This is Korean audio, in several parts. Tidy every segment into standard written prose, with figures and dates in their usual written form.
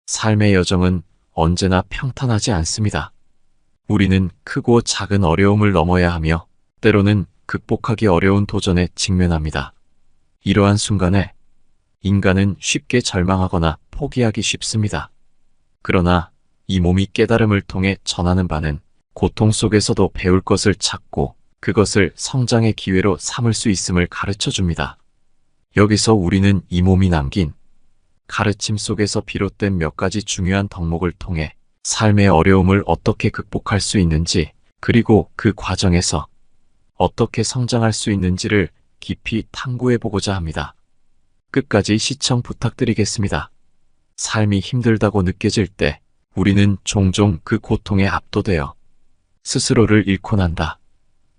삶의 여정은 언제나 평탄하지 않습니다. 우리는 크고 작은 어려움을 넘어야 하며 때로는 극복하기 어려운 도전에 직면합니다. 이러한 순간에 인간은 쉽게 절망하거나 포기하기 쉽습니다. 그러나 이 몸이 깨달음을 통해 전하는 바는 고통 속에서도 배울 것을 찾고 그것을 성장의 기회로 삼을 수 있음을 가르쳐 줍니다. 여기서 우리는 이 몸이 남긴 가르침 속에서 비롯된 몇 가지 중요한 덕목을 통해 삶의 어려움을 어떻게 극복할 수 있는지, 그리고 그 과정에서 어떻게 성장할 수 있는지를 깊이 탐구해보고자 합니다. 끝까지 시청 부탁드리겠습니다. 삶이 힘들다고 느껴질 때 우리는 종종 그 고통에 압도되어 스스로를 잃고 난다.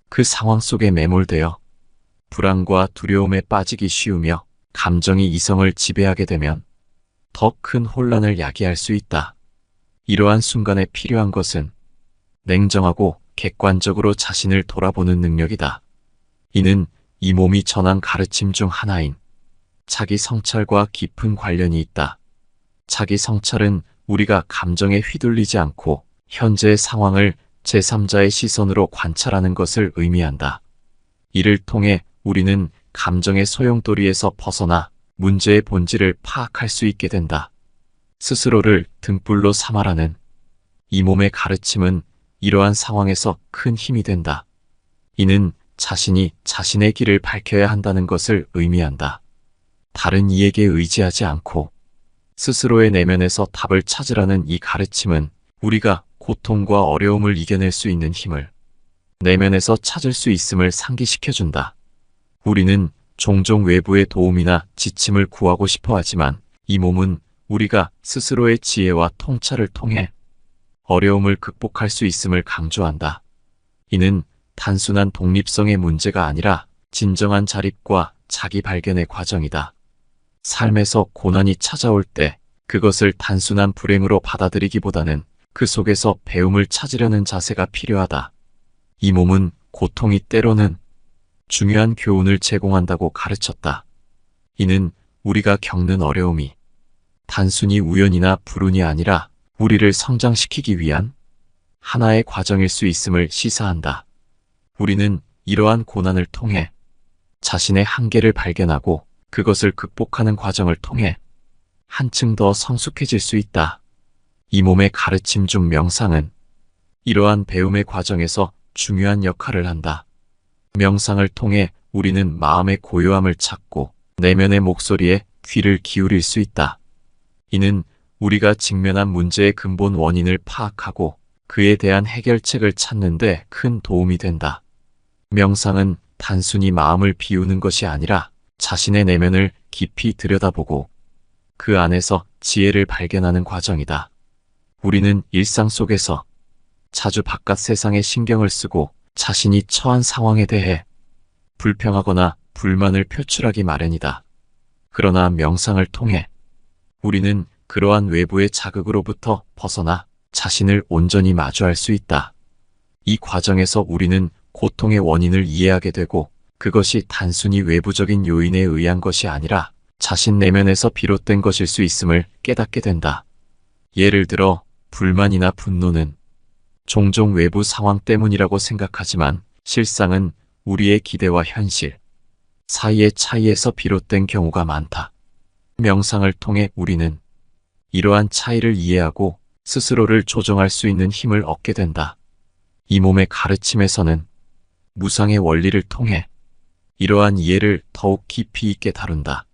그 상황 속에 매몰되어 불안과 두려움에 빠지기 쉬우며 감정이 이성을 지배하게 되면 더 큰 혼란을 야기할 수 있다. 이러한 순간에 필요한 것은 냉정하고 객관적으로 자신을 돌아보는 능력이다. 이는 이 몸이 전한 가르침 중 하나인 자기 성찰과 깊은 관련이 있다. 자기 성찰은 우리가 감정에 휘둘리지 않고 현재의 상황을 제3자의 시선으로 관찰하는 것을 의미한다. 이를 통해 우리는 감정의 소용돌이에서 벗어나 문제의 본질을 파악할 수 있게 된다. 스스로를 등불로 삼아라는 이 몸의 가르침은 이러한 상황에서 큰 힘이 된다. 이는 자신이 자신의 길을 밝혀야 한다는 것을 의미한다. 다른 이에게 의지하지 않고 스스로의 내면에서 답을 찾으라는 이 가르침은 우리가 고통과 어려움을 이겨낼 수 있는 힘을 내면에서 찾을 수 있음을 상기시켜준다. 우리는 종종 외부의 도움이나 지침을 구하고 싶어 하지만 이 몸은 우리가 스스로의 지혜와 통찰을 통해 어려움을 극복할 수 있음을 강조한다. 이는 단순한 독립성의 문제가 아니라 진정한 자립과 자기 발견의 과정이다. 삶에서 고난이 찾아올 때 그것을 단순한 불행으로 받아들이기보다는 그 속에서 배움을 찾으려는 자세가 필요하다. 이 몸은 고통이 때로는 중요한 교훈을 제공한다고 가르쳤다. 이는 우리가 겪는 어려움이 단순히 우연이나 불운이 아니라 우리를 성장시키기 위한 하나의 과정일 수 있음을 시사한다. 우리는 이러한 고난을 통해 자신의 한계를 발견하고 그것을 극복하는 과정을 통해 한층 더 성숙해질 수 있다. 이 몸의 가르침 중 명상은 이러한 배움의 과정에서 중요한 역할을 한다. 명상을 통해 우리는 마음의 고요함을 찾고 내면의 목소리에 귀를 기울일 수 있다. 이는 우리가 직면한 문제의 근본 원인을 파악하고 그에 대한 해결책을 찾는 데 큰 도움이 된다. 명상은 단순히 마음을 비우는 것이 아니라 자신의 내면을 깊이 들여다보고 그 안에서 지혜를 발견하는 과정이다. 우리는 일상 속에서 자주 바깥 세상에 신경을 쓰고 자신이 처한 상황에 대해 불평하거나 불만을 표출하기 마련이다. 그러나 명상을 통해 우리는 그러한 외부의 자극으로부터 벗어나 자신을 온전히 마주할 수 있다. 이 과정에서 우리는 고통의 원인을 이해하게 되고 그것이 단순히 외부적인 요인에 의한 것이 아니라 자신 내면에서 비롯된 것일 수 있음을 깨닫게 된다. 예를 들어 불만이나 분노는 종종 외부 상황 때문이라고 생각하지만 실상은 우리의 기대와 현실 사이의 차이에서 비롯된 경우가 많다. 명상을 통해 우리는 이러한 차이를 이해하고 스스로를 조정할 수 있는 힘을 얻게 된다. 이 몸의 가르침에서는 무상의 원리를 통해 이러한 이해를 더욱 깊이 있게 다룬다.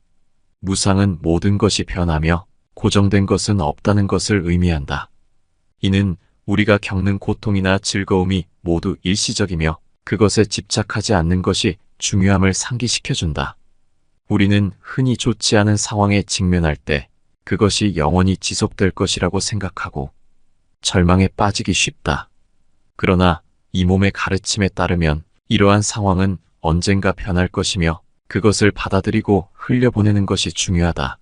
무상은 모든 것이 변하며 고정된 것은 없다는 것을 의미한다. 이는 우리가 겪는 고통이나 즐거움이 모두 일시적이며 그것에 집착하지 않는 것이 중요함을 상기시켜준다. 우리는 흔히 좋지 않은 상황에 직면할 때 그것이 영원히 지속될 것이라고 생각하고 절망에 빠지기 쉽다. 그러나 이 몸의 가르침에 따르면 이러한 상황은 언젠가 변할 것이며 그것을 받아들이고 흘려보내는 것이 중요하다.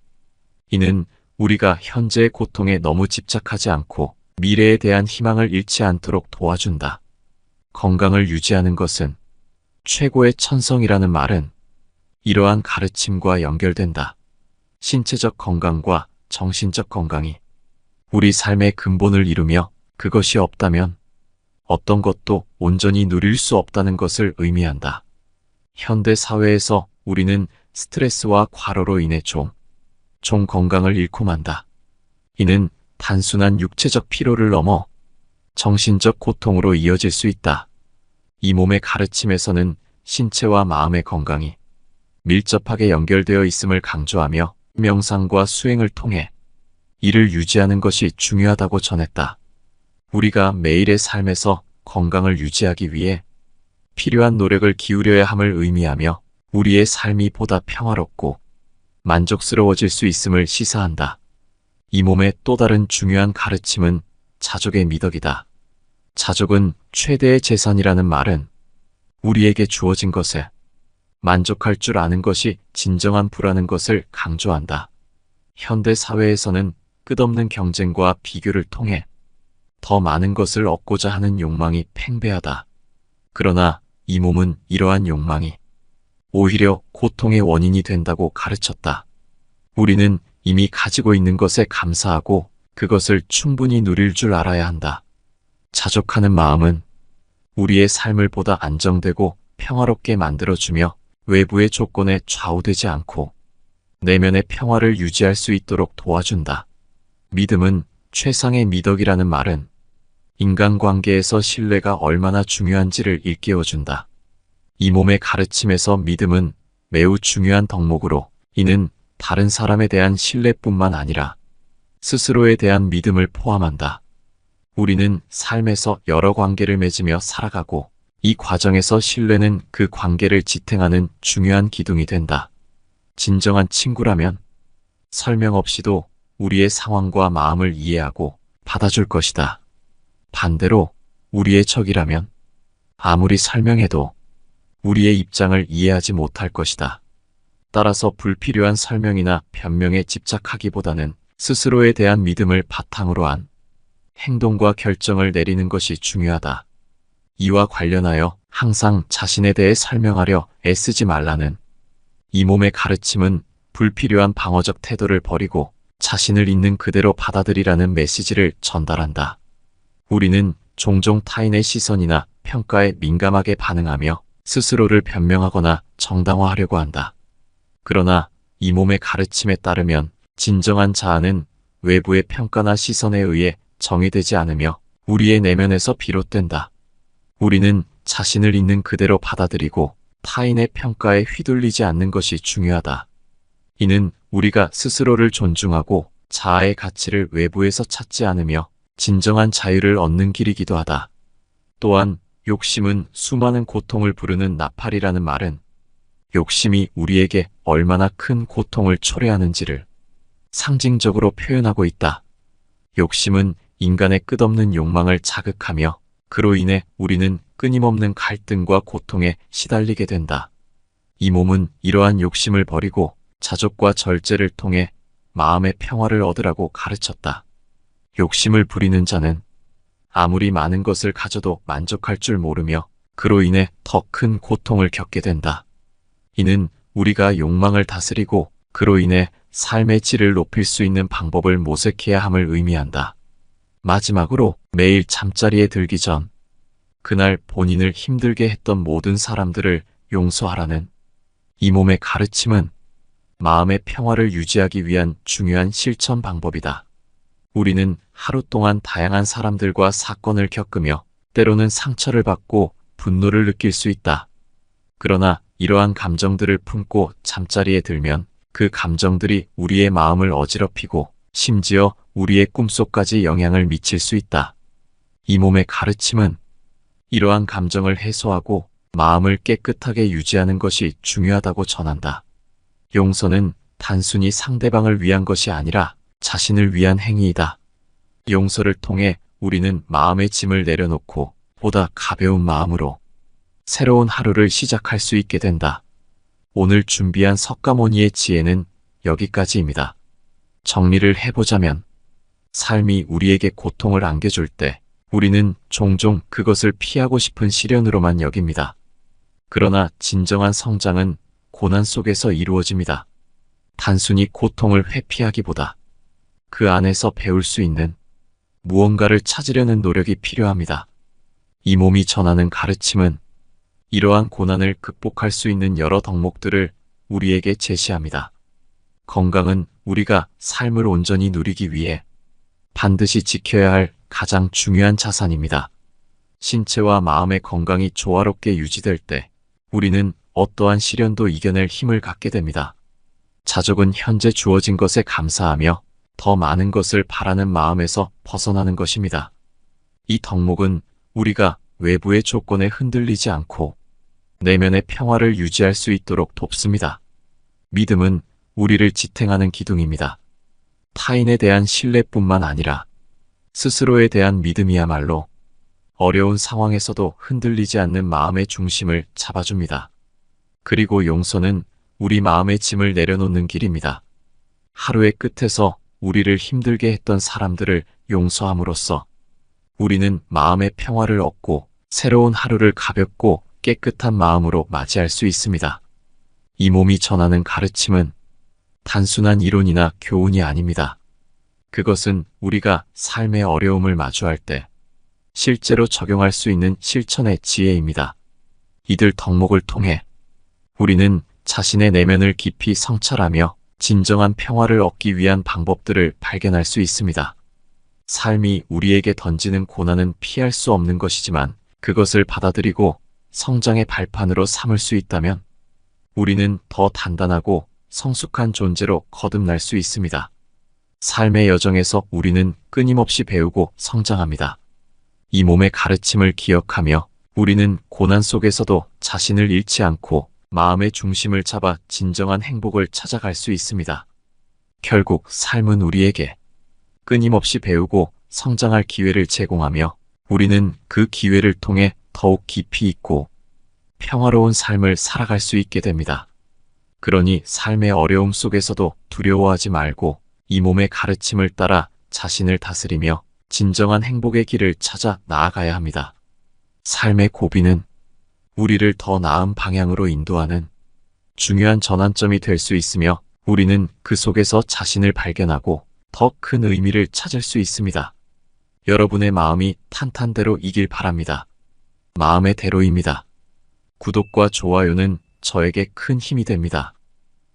이는 우리가 현재의 고통에 너무 집착하지 않고 미래에 대한 희망을 잃지 않도록 도와준다. 건강을 유지하는 것은 최고의 천성이라는 말은 이러한 가르침과 연결된다. 신체적 건강과 정신적 건강이 우리 삶의 근본을 이루며 그것이 없다면 어떤 것도 온전히 누릴 수 없다는 것을 의미한다. 현대 사회에서 우리는 스트레스와 과로로 인해 종 건강을 잃고 만다. 이는 단순한 육체적 피로를 넘어 정신적 고통으로 이어질 수 있다. 이 몸의 가르침에서는 신체와 마음의 건강이 밀접하게 연결되어 있음을 강조하며 명상과 수행을 통해 이를 유지하는 것이 중요하다고 전했다. 우리가 매일의 삶에서 건강을 유지하기 위해 필요한 노력을 기울여야 함을 의미하며 우리의 삶이 보다 평화롭고 만족스러워질 수 있음을 시사한다. 이 몸의 또 다른 중요한 가르침은 자족의 미덕이다. 자족은 최대의 재산이라는 말은 우리에게 주어진 것에 만족할 줄 아는 것이 진정한 부라는 것을 강조한다. 현대 사회에서는 끝없는 경쟁과 비교를 통해 더 많은 것을 얻고자 하는 욕망이 팽배하다. 그러나 이 몸은 이러한 욕망이 오히려 고통의 원인이 된다고 가르쳤다. 우리는 이미 가지고 있는 것에 감사하고 그것을 충분히 누릴 줄 알아야 한다. 자족하는 마음은 우리의 삶을 보다 안정되고 평화롭게 만들어주며 외부의 조건에 좌우되지 않고 내면의 평화를 유지할 수 있도록 도와준다. 믿음은 최상의 미덕이라는 말은 인간관계에서 신뢰가 얼마나 중요한지를 일깨워준다. 이 몸의 가르침에서 믿음은 매우 중요한 덕목으로 이는 다른 사람에 대한 신뢰뿐만 아니라 스스로에 대한 믿음을 포함한다. 우리는 삶에서 여러 관계를 맺으며 살아가고 이 과정에서 신뢰는 그 관계를 지탱하는 중요한 기둥이 된다. 진정한 친구라면 설명 없이도 우리의 상황과 마음을 이해하고 받아줄 것이다. 반대로 우리의 적이라면 아무리 설명해도 우리의 입장을 이해하지 못할 것이다. 따라서 불필요한 설명이나 변명에 집착하기보다는 스스로에 대한 믿음을 바탕으로 한 행동과 결정을 내리는 것이 중요하다. 이와 관련하여 항상 자신에 대해 설명하려 애쓰지 말라는 이 몸의 가르침은 불필요한 방어적 태도를 버리고 자신을 있는 그대로 받아들이라는 메시지를 전달한다. 우리는 종종 타인의 시선이나 평가에 민감하게 반응하며 스스로를 변명하거나 정당화하려고 한다. 그러나 이 몸의 가르침에 따르면 진정한 자아는 외부의 평가나 시선에 의해 정의되지 않으며 우리의 내면에서 비롯된다. 우리는 자신을 있는 그대로 받아들이고 타인의 평가에 휘둘리지 않는 것이 중요하다. 이는 우리가 스스로를 존중하고 자아의 가치를 외부에서 찾지 않으며 진정한 자유를 얻는 길이기도 하다. 또한 욕심은 수많은 고통을 부르는 나팔이라는 말은 욕심이 우리에게 얼마나 큰 고통을 초래하는지를 상징적으로 표현하고 있다. 욕심은 인간의 끝없는 욕망을 자극하며 그로 인해 우리는 끊임없는 갈등과 고통에 시달리게 된다. 이 몸은 이러한 욕심을 버리고 자족과 절제를 통해 마음의 평화를 얻으라고 가르쳤다. 욕심을 부리는 자는 아무리 많은 것을 가져도 만족할 줄 모르며 그로 인해 더 큰 고통을 겪게 된다. 이는 우리가 욕망을 다스리고 그로 인해 삶의 질을 높일 수 있는 방법을 모색해야 함을 의미한다. 마지막으로 매일 잠자리에 들기 전 그날 본인을 힘들게 했던 모든 사람들을 용서하라는 이 몸의 가르침은 마음의 평화를 유지하기 위한 중요한 실천 방법이다. 우리는 하루 동안 다양한 사람들과 사건을 겪으며 때로는 상처를 받고 분노를 느낄 수 있다. 그러나 이러한 감정들을 품고 잠자리에 들면 그 감정들이 우리의 마음을 어지럽히고 심지어 우리의 꿈속까지 영향을 미칠 수 있다. 이 몸의 가르침은 이러한 감정을 해소하고 마음을 깨끗하게 유지하는 것이 중요하다고 전한다. 용서는 단순히 상대방을 위한 것이 아니라 자신을 위한 행위이다. 용서를 통해 우리는 마음의 짐을 내려놓고 보다 가벼운 마음으로 새로운 하루를 시작할 수 있게 된다. 오늘 준비한 석가모니의 지혜는 여기까지입니다. 정리를 해보자면 삶이 우리에게 고통을 안겨줄 때 우리는 종종 그것을 피하고 싶은 시련으로만 여깁니다. 그러나 진정한 성장은 고난 속에서 이루어집니다. 단순히 고통을 회피하기보다 그 안에서 배울 수 있는 무언가를 찾으려는 노력이 필요합니다. 이 몸이 전하는 가르침은 이러한 고난을 극복할 수 있는 여러 덕목들을 우리에게 제시합니다. 건강은 우리가 삶을 온전히 누리기 위해 반드시 지켜야 할 가장 중요한 자산입니다. 신체와 마음의 건강이 조화롭게 유지될 때 우리는 어떠한 시련도 이겨낼 힘을 갖게 됩니다. 자족은 현재 주어진 것에 감사하며 더 많은 것을 바라는 마음에서 벗어나는 것입니다. 이 덕목은 우리가 외부의 조건에 흔들리지 않고 내면의 평화를 유지할 수 있도록 돕습니다. 믿음은 우리를 지탱하는 기둥입니다. 타인에 대한 신뢰뿐만 아니라 스스로에 대한 믿음이야말로 어려운 상황에서도 흔들리지 않는 마음의 중심을 잡아줍니다. 그리고 용서는 우리 마음의 짐을 내려놓는 길입니다. 하루의 끝에서 우리를 힘들게 했던 사람들을 용서함으로써 우리는 마음의 평화를 얻고 새로운 하루를 가볍고 깨끗한 마음으로 맞이할 수 있습니다. 이 몸이 전하는 가르침은 단순한 이론이나 교훈이 아닙니다. 그것은 우리가 삶의 어려움을 마주할 때 실제로 적용할 수 있는 실천의 지혜입니다. 이들 덕목을 통해 우리는 자신의 내면을 깊이 성찰하며 진정한 평화를 얻기 위한 방법들을 발견할 수 있습니다. 삶이 우리에게 던지는 고난은 피할 수 없는 것이지만 그것을 받아들이고 성장의 발판으로 삼을 수 있다면 우리는 더 단단하고 성숙한 존재로 거듭날 수 있습니다. 삶의 여정에서 우리는 끊임없이 배우고 성장합니다. 이 몸의 가르침을 기억하며 우리는 고난 속에서도 자신을 잃지 않고 마음의 중심을 잡아 진정한 행복을 찾아갈 수 있습니다. 결국 삶은 우리에게 끊임없이 배우고 성장할 기회를 제공하며 우리는 그 기회를 통해 더욱 깊이 있고 평화로운 삶을 살아갈 수 있게 됩니다. 그러니 삶의 어려움 속에서도 두려워하지 말고 이 몸의 가르침을 따라 자신을 다스리며 진정한 행복의 길을 찾아 나아가야 합니다. 삶의 고비는 우리를 더 나은 방향으로 인도하는 중요한 전환점이 될 수 있으며 우리는 그 속에서 자신을 발견하고 더 큰 의미를 찾을 수 있습니다. 여러분의 마음이 탄탄대로 이길 바랍니다. 마음의 대로입니다. 구독과 좋아요는 저에게 큰 힘이 됩니다.